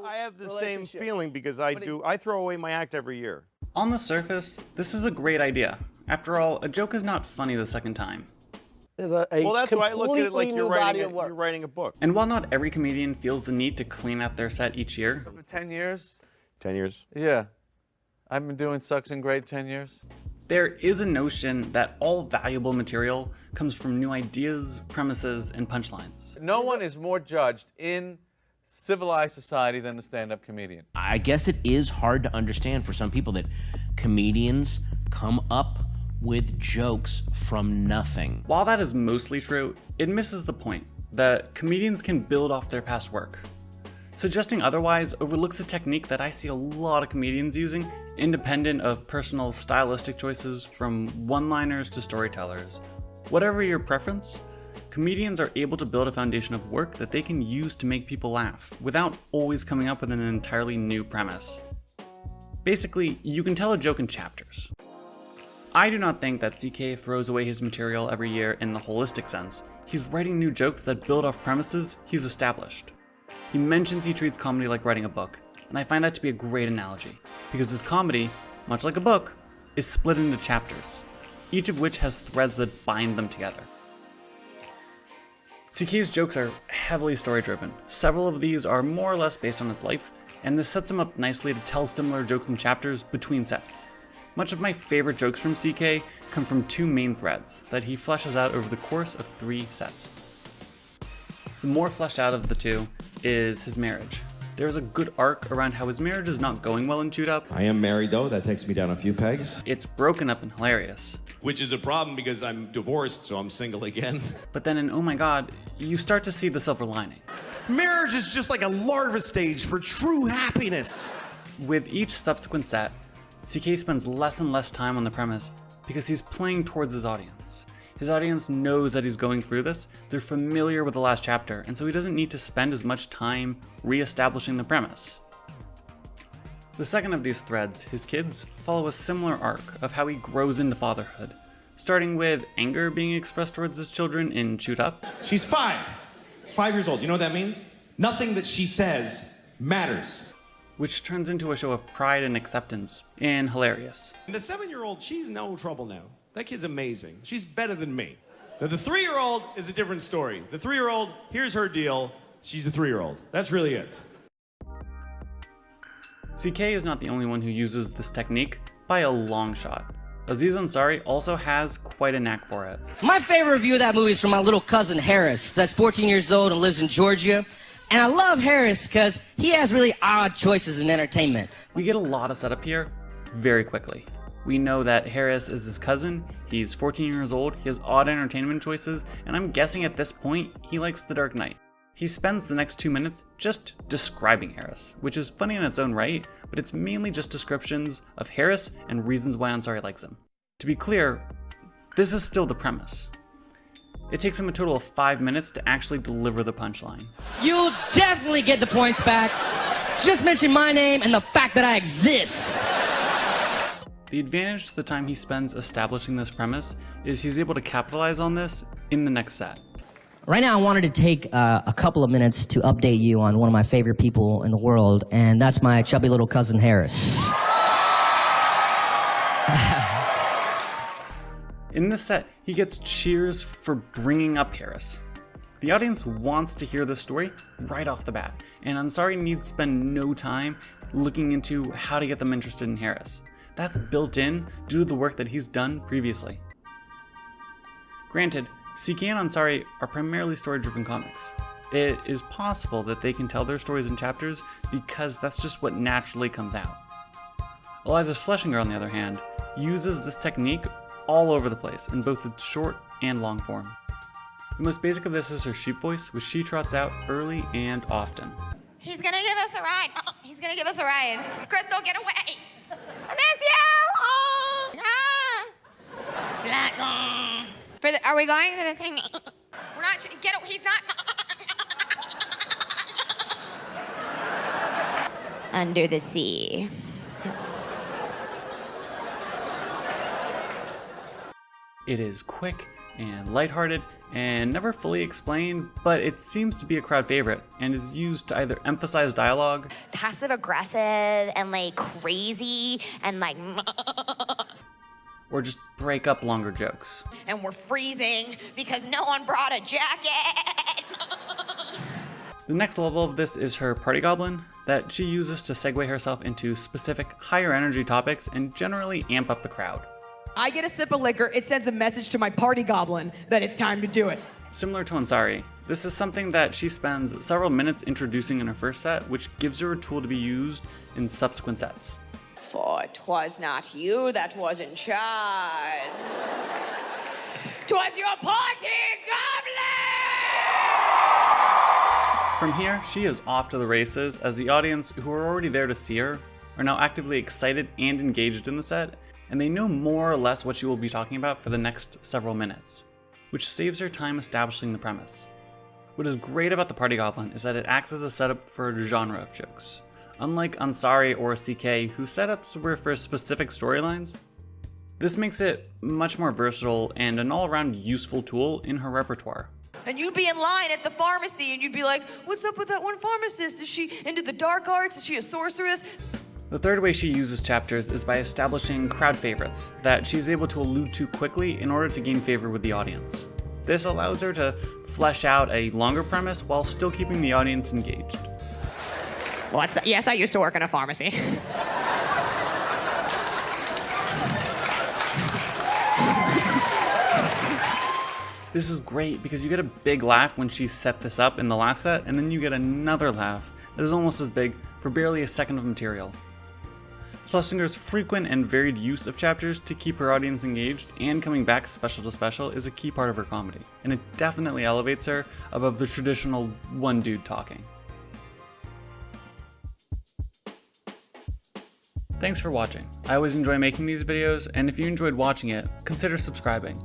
I have the same feeling because I throw away my act every year. On the surface, this is a great idea. After all, a joke is not funny the second time. Well, that's why I look at it like you're writing a book. And while not every comedian feels the need to clean out their set each year. 10 years? 10 years? Yeah. I've been doing Sucks and Great 10 years. There is a notion that all valuable material comes from new ideas, premises, and punchlines. No one is more judged in civilized society than the stand-up comedian. I guess it is hard to understand for some people that comedians come up with jokes from nothing. While that is mostly true, it misses the point that comedians can build off their past work. Suggesting otherwise overlooks a technique that I see a lot of comedians using, independent of personal stylistic choices from one-liners to storytellers. Whatever your preference, comedians are able to build a foundation of work that they can use to make people laugh, without always coming up with an entirely new premise. Basically, you can tell a joke in chapters. I do not think that CK throws away his material every year in the holistic sense. He's writing new jokes that build off premises he's established. He mentions he treats comedy like writing a book, and I find that to be a great analogy, because his comedy, much like a book, is split into chapters, each of which has threads that bind them together. CK's jokes are heavily story-driven. Several of these are more or less based on his life, and this sets him up nicely to tell similar jokes in chapters between sets. Much of my favorite jokes from CK come from two main threads that he fleshes out over the course of 3 sets. The more fleshed out of the two is his marriage. There's a good arc around how his marriage is not going well in Chewed Up. I am married though, that takes me down a few pegs. It's broken up and hilarious. Which is a problem because I'm divorced, so I'm single again. But then in Oh My God, you start to see the silver lining. Marriage is just like a larva stage for true happiness. With each subsequent set, CK spends less and less time on the premise because he's playing towards his audience. His audience knows that he's going through this, they're familiar with the last chapter, and so he doesn't need to spend as much time re-establishing the premise. The second of these threads, his kids, follow a similar arc of how he grows into fatherhood, starting with anger being expressed towards his children in Chewed Up. She's 5 years old, you know what that means? Nothing that she says matters. Which turns into a show of pride and acceptance, and hilarious. And the 7-year-old, she's no trouble now. That kid's amazing. She's better than me. Now the 3-year-old is a different story. The 3-year-old, here's her deal. She's a 3-year-old. That's really it. CK is not the only one who uses this technique by a long shot. Aziz Ansari also has quite a knack for it. My favorite review of that movie is from my little cousin Harris, that's 14 years old and lives in Georgia. And I love Harris because he has really odd choices in entertainment. We get a lot of setup here very quickly. We know that Harris is his cousin, he's 14 years old, he has odd entertainment choices, and I'm guessing at this point he likes The Dark Knight. He spends the next 2 minutes just describing Harris, which is funny in its own right, but it's mainly just descriptions of Harris and reasons why Ansari likes him. To be clear, this is still the premise. It takes him a total of 5 minutes to actually deliver the punchline. You'll definitely get the points back. Just mention my name and the fact that I exist. The advantage to the time he spends establishing this premise is he's able to capitalize on this in the next set. Right now I wanted to take a couple of minutes to update you on one of my favorite people in the world, and that's my chubby little cousin Harris. In this set, he gets cheers for bringing up Harris. The audience wants to hear this story right off the bat, and Ansari needs to spend no time looking into how to get them interested in Harris. That's built in due to the work that he's done previously. Granted, CK and Ansari are primarily story-driven comics. It is possible that they can tell their stories in chapters because that's just what naturally comes out. Eliza Schlesinger, on the other hand, uses this technique all over the place in both its short and long form. The most basic of this is her sheep voice, which she trots out early and often. He's gonna give us a ride. He's gonna give us a ride. Crystal, get away. I miss you. Oh, yeah. Are we going to the thing? We're not. Get away. He's not. Under the sea. It is quick and lighthearted and never fully explained, but it seems to be a crowd favorite and is used to either emphasize dialogue, Passive aggressive and like crazy and like or just break up longer jokes. and we're freezing because no one brought a jacket. The next level of this is her party goblin that she uses to segue herself into specific higher energy topics and generally amp up the crowd. I get a sip of liquor, it sends a message to my party goblin that it's time to do it. Similar to Ansari, this is something that she spends several minutes introducing in her first set, which gives her a tool to be used in subsequent sets. For 'twas not you that was in charge. 'Twas your party goblin! From here, she is off to the races as the audience, who are already there to see her, are now actively excited and engaged in the set, and they know more or less what she will be talking about for the next several minutes, which saves her time establishing the premise. What is great about the Party Goblin is that it acts as a setup for a genre of jokes. Unlike Ansari or CK, whose setups were for specific storylines, this makes it much more versatile and an all-around useful tool in her repertoire. And you'd be in line at the pharmacy and you'd be like, what's up with that one pharmacist? Is she into the dark arts? Is she a sorceress? The third way she uses chapters is by establishing crowd favorites that she's able to allude to quickly in order to gain favor with the audience. This allows her to flesh out a longer premise while still keeping the audience engaged. What's that? Yes, I used to work in a pharmacy. This is great because you get a big laugh when she set this up in the last set, and then you get another laugh that is almost as big for barely a second of material. Schlesinger's frequent and varied use of chapters to keep her audience engaged and coming back special to special is a key part of her comedy, and it definitely elevates her above the traditional one dude talking. Thanks for watching. I always enjoy making these videos, and if you enjoyed watching it, consider subscribing.